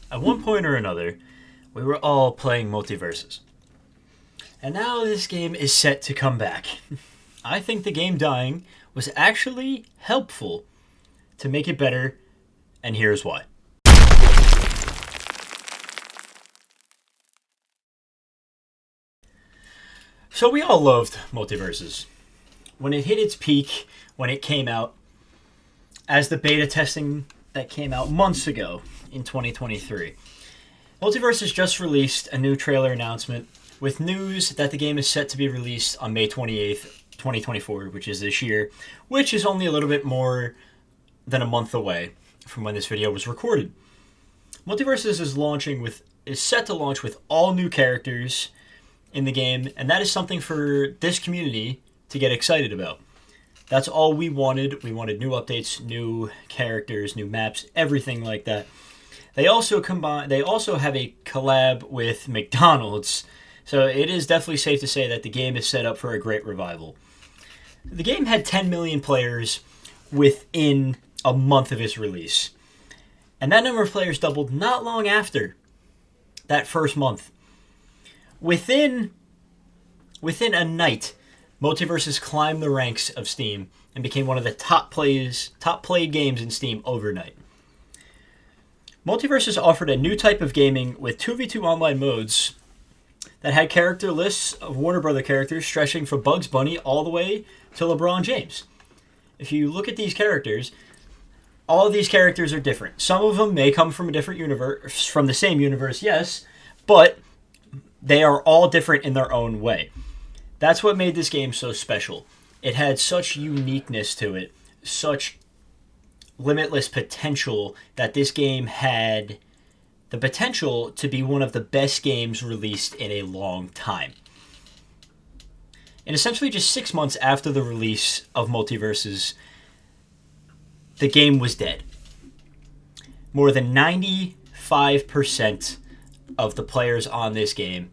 At one point or another, we were all playing Multiversus. And now this game is set to come back. I think the game dying was actually helpful to make it better, and here's why. So we all loved Multiversus. When it hit its peak, when it came out, as the beta testing that came out months ago in 2023. Multiversus just released a new trailer announcement with news that the game is set to be released on May 28th, 2024, which is this year, which is only a little bit more than a month away from when this video was recorded. Multiversus is set to launch with all new characters in the game, and that is something for this community to get excited about. That's all we wanted. We wanted new updates, new characters, new maps, everything like that. They also have a collab with McDonald's, so it is definitely safe to say that the game is set up for a great revival. The game had 10 million players within a month of its release, and that number of players doubled not long after that first month. Within a night, Multiversus climbed the ranks of Steam and became one of the top played games in Steam overnight. Multiversus offered a new type of gaming with 2v2 online modes that had character lists of Warner Brother characters stretching from Bugs Bunny all the way to LeBron James. If you look at these characters, all of these characters are different. Some of them may come from a different universe, from the same universe, yes, but they are all different in their own way. That's what made this game so special. It had such uniqueness to it, such limitless potential, that this game had the potential to be one of the best games released in a long time. And essentially just 6 months after the release of Multiversus, the game was dead. More than 95% of the players on this game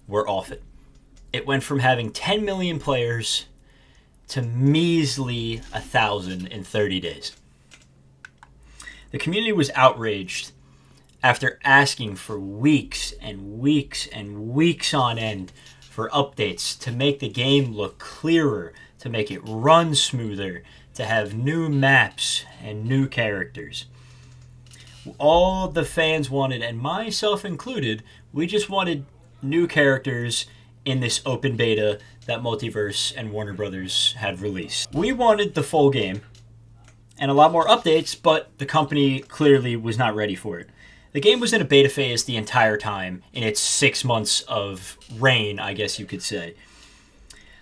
were off it. It went from having 10 million players to measly 1,000 in 30 days. The community was outraged after asking for weeks and weeks and weeks on end for updates to make the game look clearer, to make it run smoother, to have new maps and new characters. All the fans wanted, and myself included, we just wanted new characters in this open beta that Multiverse and Warner Brothers had released. We wanted the full game and a lot more updates, but the company clearly was not ready for it. The game was in a beta phase the entire time in its 6 months of reign, I guess you could say.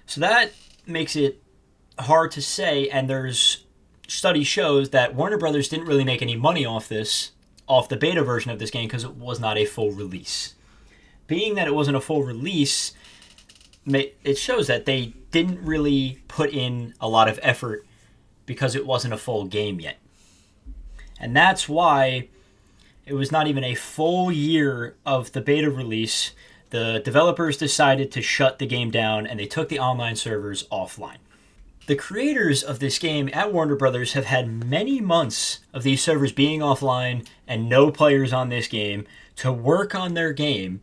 So that makes it hard to say, and there's study shows that Warner Brothers didn't really make any money off the beta version of this game, because it was not a full release. Being that it wasn't a full release, it shows that they didn't really put in a lot of effort because it wasn't a full game yet. And that's why it was not even a full year of the beta release. The developers decided to shut the game down, and they took the online servers offline. The creators of this game at Warner Brothers have had many months of these servers being offline and no players on this game to work on their game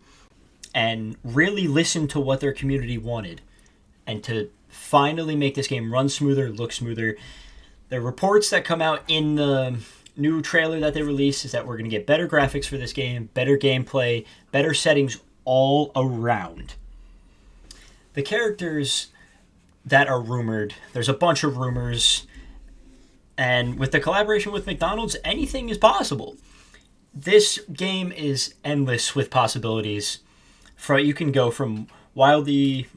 and really listen to what their community wanted, and to finally make this game run smoother, look smoother. The reports that come out in the new trailer that they released is that we're going to get better graphics for this game, better gameplay, better settings all around. The characters that are rumored, there's a bunch of rumors, and with the collaboration with McDonald's, anything is possible. This game is endless with possibilities. You can go from Wile E.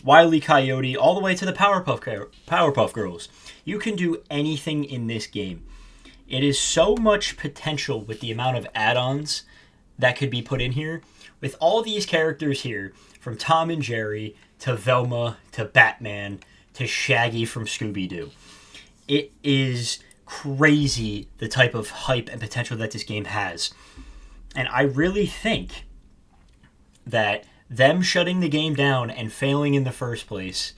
Coyote all the way to the Powerpuff Girls. You can do anything in this game. It is so much potential with the amount of add-ons that could be put in here. With all these characters here, from Tom and Jerry to Velma to Batman to Shaggy from Scooby-Doo. It is crazy the type of hype and potential that this game has. And I really think that them shutting the game down and failing in the first place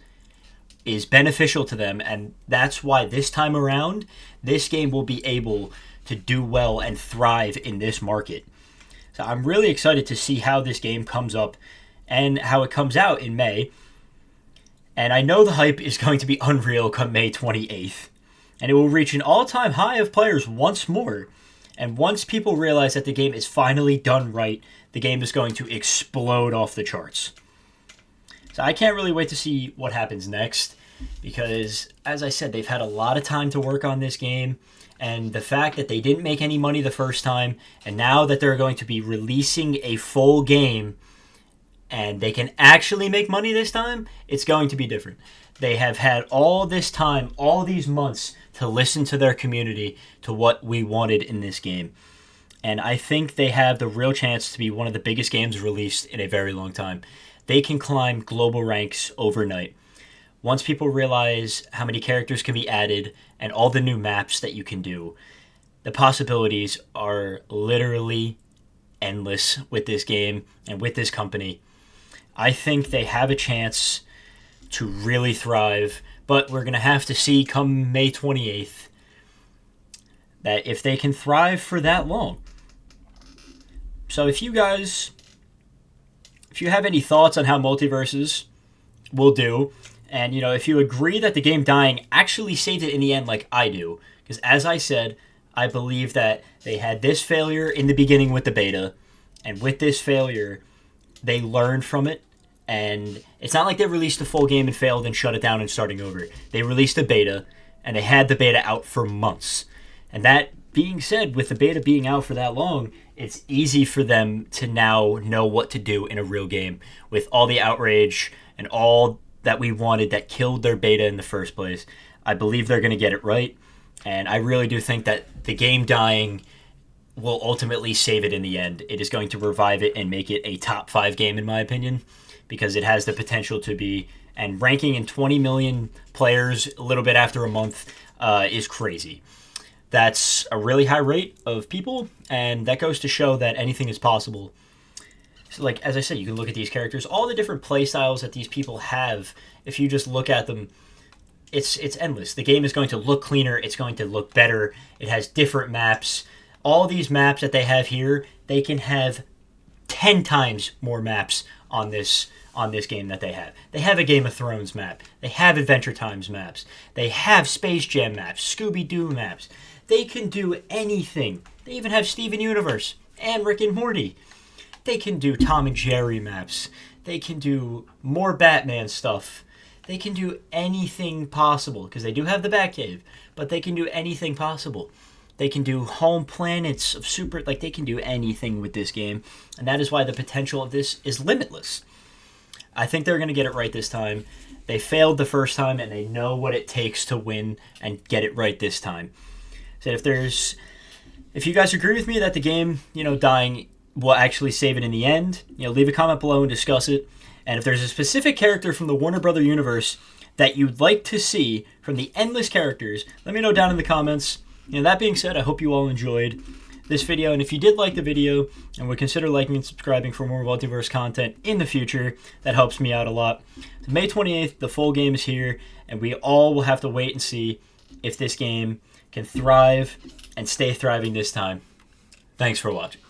is beneficial to them, and that's why this time around, this game will be able to do well and thrive in this market. So I'm really excited to see how this game comes up and how it comes out in May. And I know the hype is going to be unreal come May 28th. And it will reach an all-time high of players once more. And once people realize that the game is finally done right, the game is going to explode off the charts. So I can't really wait to see what happens next. Because, as I said, they've had a lot of time to work on this game. And the fact that they didn't make any money the first time, and now that they're going to be releasing a full game, and they can actually make money this time, it's going to be different. They have had all this time, all these months, to listen to their community, to what we wanted in this game. And I think they have the real chance to be one of the biggest games released in a very long time. They can climb global ranks overnight. Once people realize how many characters can be added and all the new maps that you can do, the possibilities are literally endless with this game and with this company. I think they have a chance to really thrive, but we're going to have to see come May 28th that if they can thrive for that long. So if you have any thoughts on how Multiversus will do, and, if you agree that the game dying actually saved it in the end like I do, because as I said, I believe that they had this failure in the beginning with the beta, and with this failure, they learned from it, and it's not like they released the full game and failed and shut it down and starting over. They released a beta, and they had the beta out for months. And that being said, with the beta being out for that long, it's easy for them to now know what to do in a real game with all the outrage and all that we wanted that killed their beta in the first place. I believe they're going to get it right, and I really do think that the game dying will ultimately save it in the end. It is going to revive it and make it a top 5 game in my opinion, because it has the potential to be, and ranking in 20 million players a little bit after a month is crazy. That's a really high rate of people, and that goes to show that anything is possible. So, like, as I said, you can look at these characters, all the different play styles that these people have. If you just look at them, it's endless. The game is going to look cleaner. It's going to look better. It has different maps. All these maps that they have here, they can have 10 times more maps on this game that they have. They have a Game of Thrones map. They have Adventure Times maps. They have Space Jam maps, Scooby-Doo maps. They can do anything. They even have Steven Universe and Rick and Morty. They can do Tom and Jerry maps. They can do more Batman stuff. They can do anything possible, because they do have the Batcave, but they can do anything possible. They can do home planets of super, like they can do anything with this game, and that is why the potential of this is limitless. I think they're going to get it right this time. They failed the first time, and they know what it takes to win and get it right this time. So if you guys agree with me that the game, dying will actually save it in the end, leave a comment below and discuss it. And if there's a specific character from the Warner Brother universe that you'd like to see from the endless characters, let me know down in the comments. That being said, I hope you all enjoyed this video, and if you did like the video and would consider liking and subscribing for more Multiverse content in the future, that helps me out a lot. So May 28th, the full game is here, and we all will have to wait and see if this game can thrive and stay thriving this time. Thanks for watching.